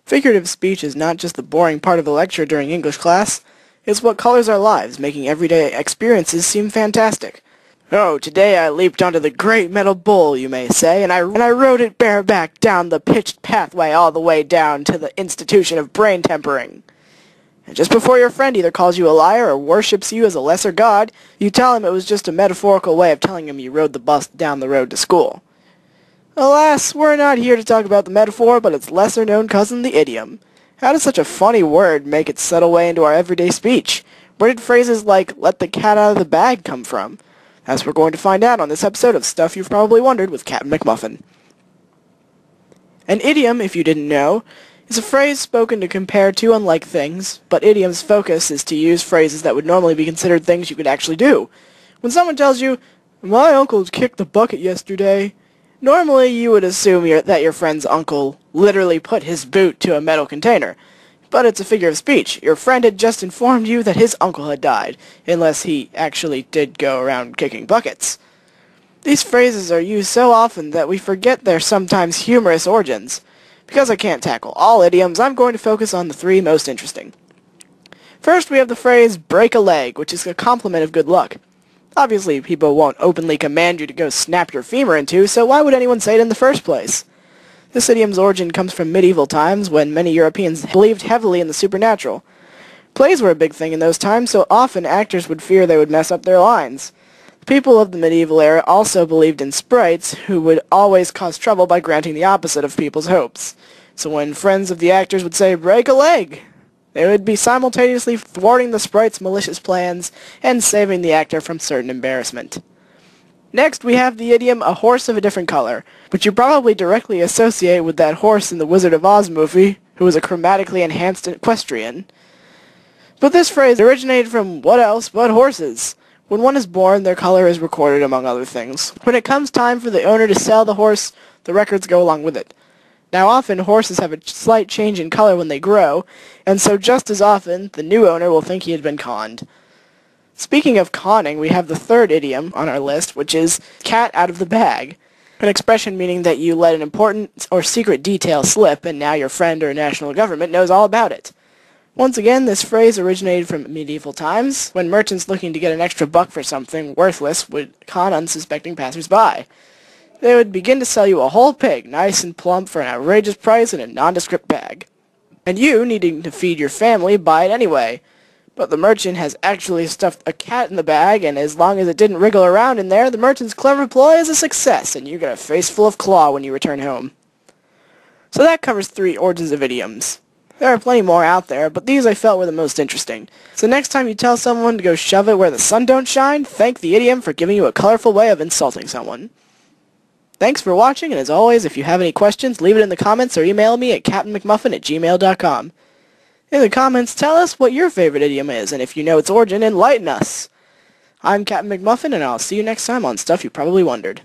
Figurative speech is not just the boring part of the lecture during English class. It's what colors our lives, making everyday experiences seem fantastic. Oh, today I leaped onto the great metal bowl, you may say, and I rode it bareback down the pitched pathway all the way down to the institution of brain tempering. And just before your friend either calls you a liar or worships you as a lesser god, you tell him it was just a metaphorical way of telling him you rode the bus down the road to school. Alas, we're not here to talk about the metaphor, but its lesser-known cousin, the idiom. How does such a funny word make its subtle way into our everyday speech? Where did phrases like, let the cat out of the bag come from? As we're going to find out on this episode of Stuff You've Probably Wondered with Captain McMuffin. An idiom, if you didn't know, is a phrase spoken to compare two unlike things, but idiom's focus is to use phrases that would normally be considered things you could actually do. When someone tells you, my uncle kicked the bucket yesterday, normally you would assume that your friend's uncle literally put his boot to a metal container. But it's a figure of speech. Your friend had just informed you that his uncle had died, unless he actually did go around kicking buckets. These phrases are used so often that we forget their sometimes humorous origins. Because I can't tackle all idioms, I'm going to focus on the three most interesting. First, we have the phrase, break a leg, which is a compliment of good luck. Obviously, people won't openly command you to go snap your femur in two, so why would anyone say it in the first place? This idiom's origin comes from medieval times, when many Europeans believed heavily in the supernatural. Plays were a big thing in those times, so often actors would fear they would mess up their lines. The people of the medieval era also believed in sprites, who would always cause trouble by granting the opposite of people's hopes. So when friends of the actors would say, break a leg, they would be simultaneously thwarting the sprite's malicious plans and saving the actor from certain embarrassment. Next, we have the idiom, a horse of a different color, which you probably directly associate with that horse in the Wizard of Oz movie, who was a chromatically enhanced equestrian. But this phrase originated from what else but horses. When one is born, their color is recorded, among other things. When it comes time for the owner to sell the horse, the records go along with it. Now often, horses have a slight change in color when they grow, and so just as often, the new owner will think he had been conned. Speaking of conning, we have the third idiom on our list, which is cat out of the bag, an expression meaning that you let an important or secret detail slip and now your friend or national government knows all about it. Once again, this phrase originated from medieval times, when merchants looking to get an extra buck for something worthless would con unsuspecting passers-by. They would begin to sell you a whole pig, nice and plump, for an outrageous price in a nondescript bag. And you, needing to feed your family, buy it anyway. But the merchant has actually stuffed a cat in the bag, and as long as it didn't wriggle around in there, the merchant's clever ploy is a success, and you get a face full of claw when you return home. So that covers 3 origins of idioms. There are plenty more out there, but these I felt were the most interesting. So next time you tell someone to go shove it where the sun don't shine, thank the idiom for giving you a colorful way of insulting someone. Thanks for watching, and as always, if you have any questions, leave it in the comments or email me at captainmcmuffin@gmail.com. In the comments, tell us what your favorite idiom is, and if you know its origin, enlighten us. I'm Captain McMuffin, and I'll see you next time on Stuff You Probably Wondered.